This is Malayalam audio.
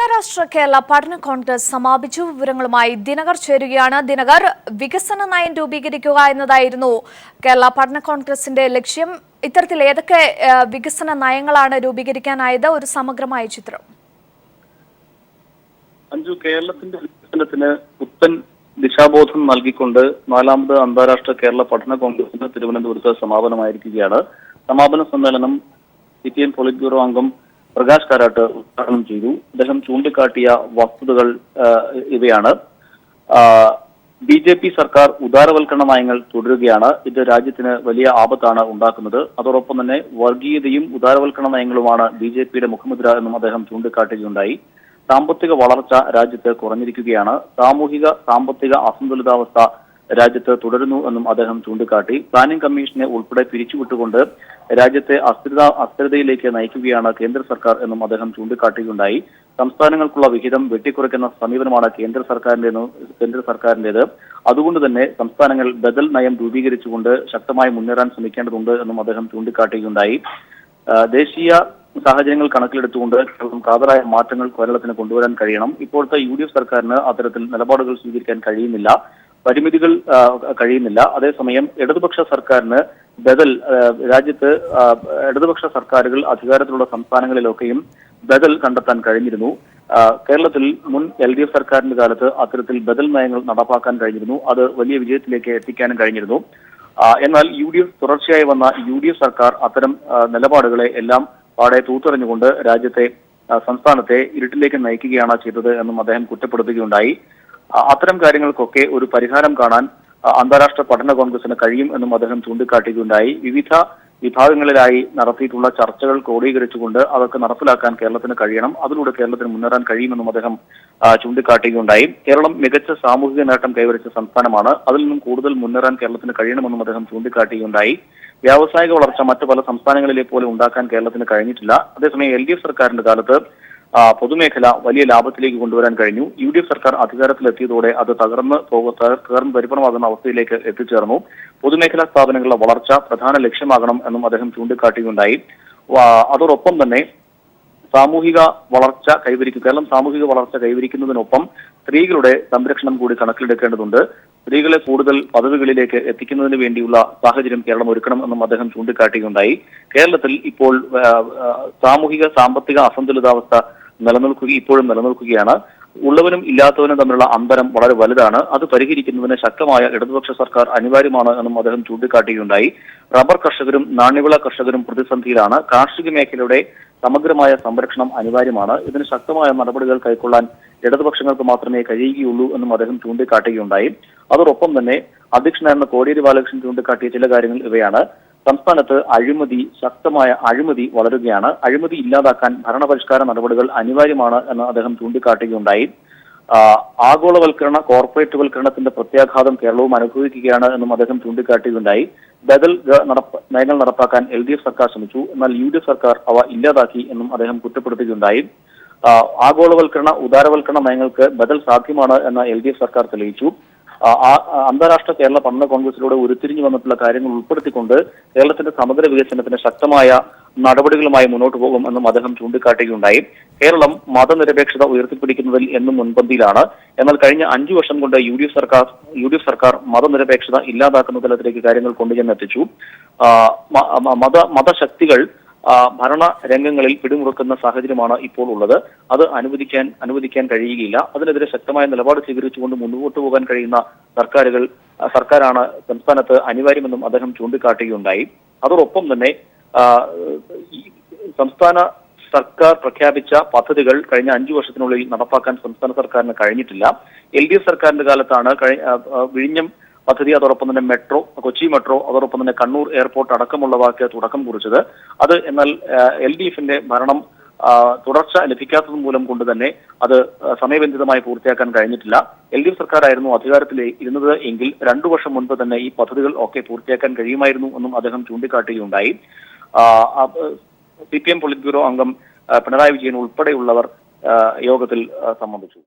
അന്താരാഷ്ട്ര കേരള പഠന കോൺഗ്രസ് സമാപിച്ചു. വിവരങ്ങളുമായി ദിനകർ ചേരുകയാണ്. ദിനകർ, വികസന നയം രൂപീകരിക്കുക എന്നതായിരുന്നു കേരള പഠന കോൺഗ്രസിന്റെ ലക്ഷ്യം. ഇത്തരത്തിൽ ഏതൊക്കെ വികസന നയങ്ങളാണ് രൂപീകരിക്കാനായത്? ഒരു സമഗ്രമായ ചിത്രം. അഞ്ജു, കേരളത്തിന്റെ വികസനത്തിന് പുത്തൻ ദിശാബോധം നൽകിക്കൊണ്ട് നാലാമത് അന്താരാഷ്ട്ര കേരള പഠന കോൺഗ്രസിന് തിരുവനന്തപുരത്ത് സമാപനമായിരിക്കുകയാണ്. സമാപന സമ്മേളനം CPM പോളിറ്റ് ബ്യൂറോ അംഗം പ്രകാശ് കാരാട്ട് ഉദ്ഘാടനം ചെയ്തു. അദ്ദേഹം ചൂണ്ടിക്കാട്ടിയ വസ്തുതകൾ ഇവയാണ്. BJP സർക്കാർ ഉദാരവൽക്കരണ നയങ്ങൾ തുടരുകയാണ്. ഇത് രാജ്യത്തിന് വലിയ ആപത്താണ് ഉണ്ടാക്കുന്നത്. അതോടൊപ്പം തന്നെ വർഗീയതയും ഉദാരവൽക്കരണ നയങ്ങളുമാണ് BJPയുടെ മുഖമുദ്ര എന്നും അദ്ദേഹം ചൂണ്ടിക്കാട്ടുകയുണ്ടായി. സാമ്പത്തിക വളർച്ച രാജ്യത്ത് കുറഞ്ഞിരിക്കുകയാണ്. സാമ്പത്തിക അസന്തുലിതാവസ്ഥ രാജ്യത്ത് തുടരുന്നു എന്നും അദ്ദേഹം ചൂണ്ടിക്കാട്ടി. പ്ലാനിംഗ് കമ്മീഷനെ ഉൾപ്പെടെ പിരിച്ചുവിട്ടുകൊണ്ട് രാജ്യത്തെ അസ്ഥിരതയിലേക്ക് നയിക്കുകയാണ് കേന്ദ്ര സർക്കാർ എന്നും അദ്ദേഹം ചൂണ്ടിക്കാട്ടുകയുണ്ടായി. സംസ്ഥാനങ്ങൾക്കുള്ള വിഹിതം വെട്ടിക്കുറയ്ക്കുന്ന സമീപനമാണ് കേന്ദ്ര സർക്കാരിന്റേത്. അതുകൊണ്ട് തന്നെ സംസ്ഥാനങ്ങൾ ബദൽ നയം രൂപീകരിച്ചുകൊണ്ട് ശക്തമായി മുന്നേറാൻ ശ്രമിക്കേണ്ടതുണ്ട് എന്നും അദ്ദേഹം ചൂണ്ടിക്കാട്ടുകയുണ്ടായി. ദേശീയ സാഹചര്യങ്ങൾ കണക്കിലെടുത്തുകൊണ്ട് കാതലായ മാറ്റങ്ങൾ കേരളത്തിന് കൊണ്ടുവരാൻ കഴിയണം. ഇപ്പോഴത്തെ UDF സർക്കാരിന് അത്തരത്തിൽ നിലപാടുകൾ സ്വീകരിക്കാൻ കഴിയുന്നില്ല. പരിമിതികൾ കഴിയുന്നില്ല. അതേസമയം ഇടതുപക്ഷ സർക്കാരിന് ബദൽ രാജ്യത്ത് ഇടതുപക്ഷ സർക്കാരുകൾ അധികാരത്തിലുള്ള സംസ്ഥാനങ്ങളിലൊക്കെയും ബദൽ കണ്ടെത്താൻ കഴിഞ്ഞിരുന്നു. കേരളത്തിൽ മുൻ LDF സർക്കാരിന്റെ കാലത്ത് അത്തരത്തിൽ ബദൽ നയങ്ങൾ നടപ്പാക്കാൻ കഴിഞ്ഞിരുന്നു. അത് വലിയ വിജയത്തിലേക്ക് എത്തിക്കാനും കഴിഞ്ഞിരുന്നു. എന്നാൽ തുടർച്ചയായി വന്ന UDF സർക്കാർ അത്തരം നിലപാടുകളെ എല്ലാം പാടെ തൂത്തെറിഞ്ഞുകൊണ്ട് സംസ്ഥാനത്തെ ഇരുട്ടിലേക്ക് നയിക്കുകയാണ് ചെയ്തത് എന്നും അദ്ദേഹം കുറ്റപ്പെടുത്തുകയുണ്ടായി. അത്തരം കാര്യങ്ങൾക്കൊക്കെ ഒരു പരിഹാരം കാണാൻ അന്താരാഷ്ട്ര പഠന കോൺഗ്രസിന് കഴിയും എന്നും അദ്ദേഹം ചൂണ്ടിക്കാട്ടുകയുണ്ടായി. വിവിധ വിഭാഗങ്ങളിലായി നടത്തിയിട്ടുള്ള ചർച്ചകൾ ക്രോഡീകരിച്ചുകൊണ്ട് അതൊക്കെ നടപ്പിലാക്കാൻ കേരളത്തിന് കഴിയണം. അതിലൂടെ കേരളത്തിന് മുന്നേറാൻ കഴിയുമെന്നും അദ്ദേഹം ചൂണ്ടിക്കാട്ടുകയുണ്ടായി. കേരളം മികച്ച സാമൂഹിക നേട്ടം കൈവരിച്ച സംസ്ഥാനമാണ്. അതിൽ നിന്നും കൂടുതൽ മുന്നേറാൻ കേരളത്തിന് കഴിയണമെന്നും അദ്ദേഹം ചൂണ്ടിക്കാട്ടുകയുണ്ടായി. വ്യാവസായിക വളർച്ച മറ്റു പല സംസ്ഥാനങ്ങളിലെ പോലെ ഉണ്ടാക്കാൻ കേരളത്തിന് കഴിഞ്ഞിട്ടില്ല. അതേസമയം LDF സർക്കാരിന്റെ കാലത്ത് പൊതുമേഖല വലിയ ലാഭത്തിലേക്ക് കൊണ്ടുവരാൻ കഴിഞ്ഞു. UDF സർക്കാർ അധികാരത്തിലെത്തിയതോടെ അത് തകർന്ന് പരിപൂർണമാകുന്ന അവസ്ഥയിലേക്ക് എത്തിച്ചേർന്നു. പൊതുമേഖലാ സ്ഥാപനങ്ങളുടെ വളർച്ച പ്രധാന ലക്ഷ്യമാകണം എന്നും അദ്ദേഹം ചൂണ്ടിക്കാട്ടുകയുണ്ടായി. അതോടൊപ്പം തന്നെ കേരളം സാമൂഹിക വളർച്ച കൈവരിക്കുന്നതിനൊപ്പം സ്ത്രീകളുടെ സംരക്ഷണം കൂടി കണക്കിലെടുക്കേണ്ടതുണ്ട്. സ്ത്രീകളെ കൂടുതൽ പദവികളിലേക്ക് എത്തിക്കുന്നതിന് വേണ്ടിയുള്ള സാഹചര്യം കേരളം ഒരുക്കണം എന്നും അദ്ദേഹം ചൂണ്ടിക്കാട്ടുകയുണ്ടായി. കേരളത്തിൽ ഇപ്പോൾ സാമ്പത്തിക അസന്തുലിതാവസ്ഥ ഇപ്പോഴും നിലനിൽക്കുകയാണ്. ഉള്ളവനും ഇല്ലാത്തവനും തമ്മിലുള്ള അന്തരം വളരെ വലുതാണ്. അത് പരിഹരിക്കുന്നതിന് ശക്തമായ ഇടതുപക്ഷ സർക്കാർ അനിവാര്യമാണ് എന്നും അദ്ദേഹം ചൂണ്ടിക്കാട്ടുകയുണ്ടായി. റബ്ബർ കർഷകരും നാണ്യവിള കർഷകരും പ്രതിസന്ധിയിലാണ്. കാർഷിക മേഖലയുടെ സമഗ്രമായ സംരക്ഷണം അനിവാര്യമാണ്. ഇതിന് ശക്തമായ നടപടികൾ കൈക്കൊള്ളാൻ ഇടതുപക്ഷങ്ങൾക്ക് മാത്രമേ കഴിയുകയുള്ളൂ എന്നും അദ്ദേഹം ചൂണ്ടിക്കാട്ടുകയുണ്ടായി. അതോടൊപ്പം തന്നെ അധ്യക്ഷനായിരുന്ന കോടിയേരി ബാലകൃഷ്ണൻ ചൂണ്ടിക്കാട്ടിയ ചില കാര്യങ്ങൾ ഇവയാണ്. സംസ്ഥാനത്ത് ശക്തമായ അഴിമതി വളരുകയാണ്. അഴിമതി ഇല്ലാതാക്കാൻ ഭരണപരിഷ്കാര നടപടികൾ അനിവാര്യമാണ് എന്ന് അദ്ദേഹം ചൂണ്ടിക്കാട്ടുകയുണ്ടായി. കോർപ്പറേറ്റുവൽക്കരണത്തിന്റെ പ്രത്യാഘാതം കേരളവും അനുഭവിക്കുകയാണ് എന്നും അദ്ദേഹം ചൂണ്ടിക്കാട്ടുകയുണ്ടായി. ബദൽ നയങ്ങൾ നടപ്പാക്കാൻ LDF സർക്കാർ ശ്രമിച്ചു. എന്നാൽ UDF സർക്കാർ അവ ഇല്ലാതാക്കി എന്നും അദ്ദേഹം കുറ്റപ്പെടുത്തുകയുണ്ടായി. ഉദാരവൽക്കരണ നയങ്ങൾക്ക് ബദൽ സാധ്യമാണ് എന്ന LDF സർക്കാർ തെളിയിച്ചു. അന്താരാഷ്ട്ര കേരള പഠന കോൺഗ്രസിലൂടെ ഉരുത്തിരിഞ്ഞു വന്നിട്ടുള്ള കാര്യങ്ങൾ ഉൾപ്പെടുത്തിക്കൊണ്ട് കേരളത്തിന്റെ സമഗ്ര വികസനത്തിന് ശക്തമായ നടപടികളുമായി മുന്നോട്ട് പോകും എന്നും അദ്ദേഹം ചൂണ്ടിക്കാട്ടുകയുണ്ടായി. കേരളം മതനിരപേക്ഷത ഉയർത്തിപ്പിടിക്കുന്നതിൽ എന്നും മുൻപന്തിയിലാണ്. എന്നാൽ കഴിഞ്ഞ 5 വർഷം കൊണ്ട് UDF സർക്കാർ മതനിരപേക്ഷത ഇല്ലാതാക്കുന്ന തലത്തിലേക്ക് കാര്യങ്ങൾ കൊണ്ടുചെന്നെത്തിച്ചു. മതശക്തികൾ ഭരണ രംഗങ്ങളിൽ പിടിമുറുക്കുന്ന സാഹചര്യമാണ് ഇപ്പോൾ ഉള്ളത്. അത് അനുവദിക്കാൻ കഴിയുകയില്ല. അതിനെതിരെ ശക്തമായ നിലപാട് സ്വീകരിച്ചുകൊണ്ട് മുന്നോട്ട് പോകാൻ കഴിയുന്ന സർക്കാരാണ് സംസ്ഥാനത്ത് അനിവാര്യമെന്നും അദ്ദേഹം ചൂണ്ടിക്കാട്ടുകയുണ്ടായി. അതോടൊപ്പം തന്നെ സംസ്ഥാന സർക്കാർ പ്രഖ്യാപിച്ച പദ്ധതികൾ കഴിഞ്ഞ 5 വർഷത്തിനുള്ളിൽ നടപ്പാക്കാൻ സംസ്ഥാന സർക്കാരിന് കഴിഞ്ഞിട്ടില്ല. LDF സർക്കാരിന്റെ കാലത്താണ് വിഴിഞ്ഞം പദ്ധതി, അതോടൊപ്പം തന്നെ കൊച്ചി മെട്രോ, അതോടൊപ്പം തന്നെ കണ്ണൂർ എയർപോർട്ട് അടക്കമുള്ളവയ്ക്ക് തുടക്കം കുറിച്ചത്. എന്നാൽ LDFന്റെ ഭരണം തുടർച്ച ലഭിക്കാത്തത് മൂലം കൊണ്ട് തന്നെ അത് സമയബന്ധിതമായി പൂർത്തിയാക്കാൻ കഴിഞ്ഞിട്ടില്ല. LDF സർക്കാരായിരുന്നു അധികാരത്തിൽ ഇരുന്നത് എങ്കിൽ 2 വർഷം മുൻപ് തന്നെ ഈ പദ്ധതികൾ ഒക്കെ പൂർത്തിയാക്കാൻ കഴിയുമായിരുന്നു എന്നും അദ്ദേഹം ചൂണ്ടിക്കാട്ടുകയുണ്ടായി. CPM പോളിറ്റ് ബ്യൂറോ അംഗം പിണറായി വിജയൻ ഉൾപ്പെടെയുള്ളവർ യോഗത്തിൽ സംബന്ധിച്ചു.